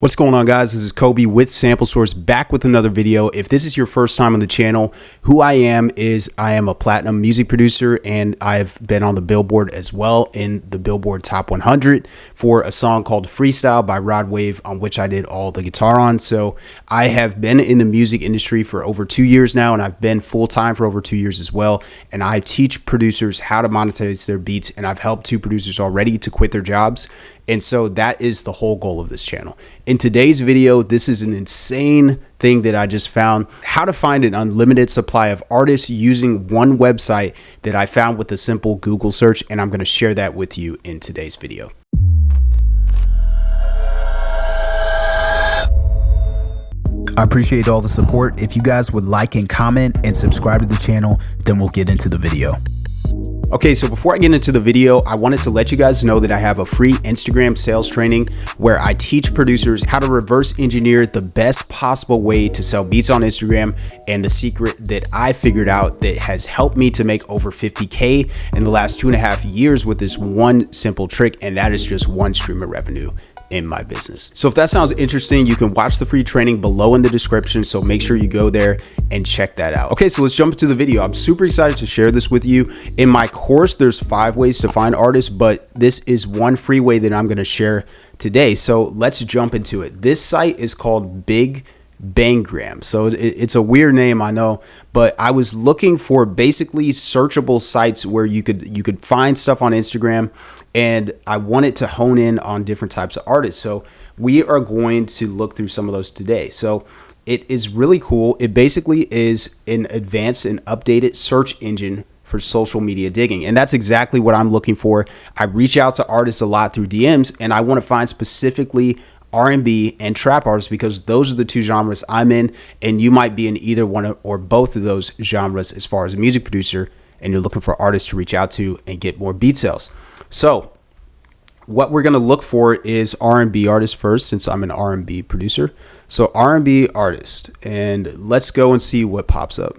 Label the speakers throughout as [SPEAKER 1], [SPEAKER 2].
[SPEAKER 1] What's going on, guys? This is Kobe with Sample Source, back with another video. If this is your first time on the channel, who I am is I am a platinum music producer, and I've been on the Billboard as well, in the Billboard Top 100 for a song called Freestyle by Rod Wave, on which I did all the guitar on. So I have been in the music industry for over 2 years now, and I've been full-time for over 2 years as well. And I teach producers how to monetize their beats, and I've helped 2 producers already to quit their jobs. And so that is the whole goal of this channel. In today's video, this is an insane thing that I just found: how to find an unlimited supply of artists using one website that I found with a simple Google search. And I'm going to share that with you in today's video. I appreciate all the support. If you guys would like and comment and subscribe to the channel, then we'll get into the video. Okay, so before I get into the video, I wanted to let you guys know that I have a free Instagram sales training where I teach producers how to reverse engineer the best possible way to sell beats on Instagram, and the secret that I figured out that has helped me to make over 50K in the last 2.5 years with this one simple trick, and that is just one stream of revenue in my business. So if that sounds interesting, you can watch the free training below in the description, so make sure you go there and check that out. Okay, so let's jump into the video. I'm super excited to share this with you. In my course, there's 5 ways to find artists, but this is one free way that I'm going to share today. So let's jump into it. This site is called Big Banggram. So it's a weird name, I know, but I was looking for basically searchable sites where you could find stuff on Instagram, and I wanted to hone in on different types of artists. So we are going to look through some of those today. So it is really cool. It basically is an advanced and updated search engine for social media digging. And that's exactly what I'm looking for. I reach out to artists a lot through DMs, and I want to find specifically R&B and trap artists because those are the 2 genres I'm in, and you might be in either one or both of those genres as far as a music producer, and you're looking for artists to reach out to and get more beat sales. So what we're going to look for is R&B artists first, since I'm an R&B producer. So R&B artist, and let's go and see what pops up.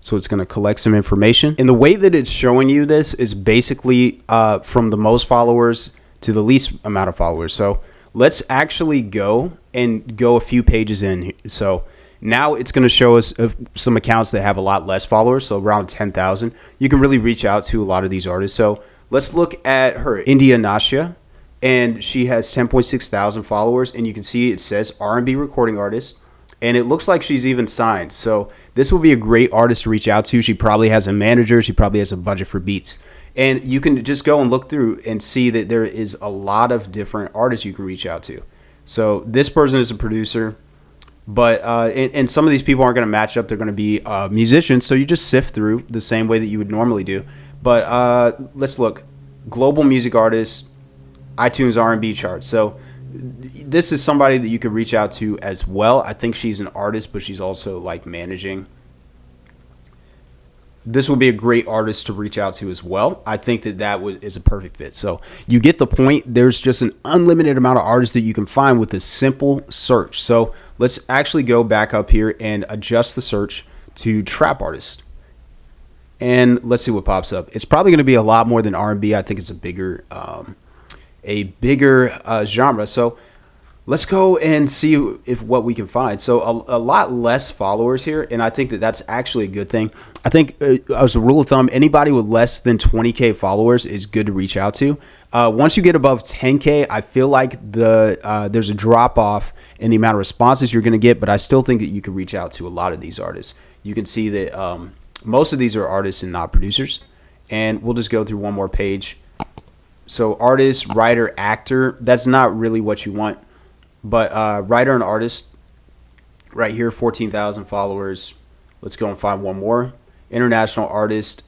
[SPEAKER 1] So it's going to collect some information, and the way that it's showing you this is basically from the most followers to the least amount of followers. So let's actually go a few pages in. So now it's going to show us some accounts that have a lot less followers, so around 10,000. You can really reach out to a lot of these artists. So let's look at her, India Nasha, and she has 10.6 thousand followers, and you can see it says R&B recording artist, and it looks like she's even signed. So this will be a great artist to reach out to. She probably has a manager. She probably has a budget for beats. And you can just go and look through and see that there is a lot of different artists you can reach out to. So this person is a producer, but and some of these people aren't going to match up. They're going to be musicians. So you just sift through the same way that you would normally do. But let's look. Global music artists, iTunes R&B chart. So this is somebody that you could reach out to as well. I think she's an artist, but she's also like managing. This will be a great artist to reach out to as well. I think that is a perfect fit. So you get the point. There's just an unlimited amount of artists that you can find with a simple search. So let's actually go back up here and adjust the search to trap artist. And let's see what pops up. It's probably going to be a lot more than R&B. I think it's a bigger genre. So let's go and see what we can find. So a lot less followers here, and I think that's actually a good thing. I think as a rule of thumb, anybody with less than 20K followers is good to reach out to. Once you get above 10K, I feel like there's a drop off in the amount of responses you're going to get, but I still think that you can reach out to a lot of these artists. You can see that most of these are artists and not producers, and we'll just go through one more page. So artist, writer, actor, that's not really what you want. But writer and artist, right here, 14,000 followers. Let's go and find one more. International artist.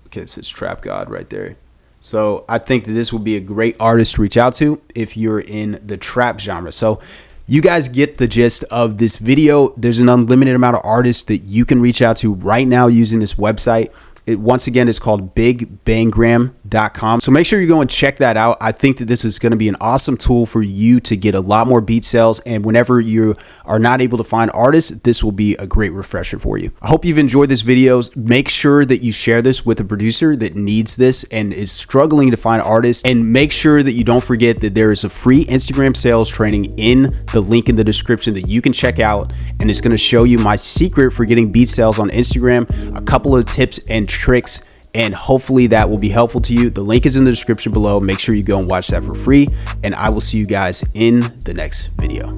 [SPEAKER 1] Okay, it says Trap God right there. So I think that this will be a great artist to reach out to if you're in the trap genre. So you guys get the gist of this video. There's an unlimited amount of artists that you can reach out to right now using this website. Once again, it's called bigbanggram.com. So make sure you go and check that out. I think that this is going to be an awesome tool for you to get a lot more beat sales. And whenever you are not able to find artists, this will be a great refresher for you. I hope you've enjoyed this video. Make sure that you share this with a producer that needs this and is struggling to find artists. And make sure that you don't forget that there is a free Instagram sales training in the link in the description that you can check out. And it's going to show you my secret for getting beat sales on Instagram, a couple of tips and tricks, and hopefully that will be helpful to you. The link is in the description below. Make sure you go and watch that for free, and I will see you guys in the next video.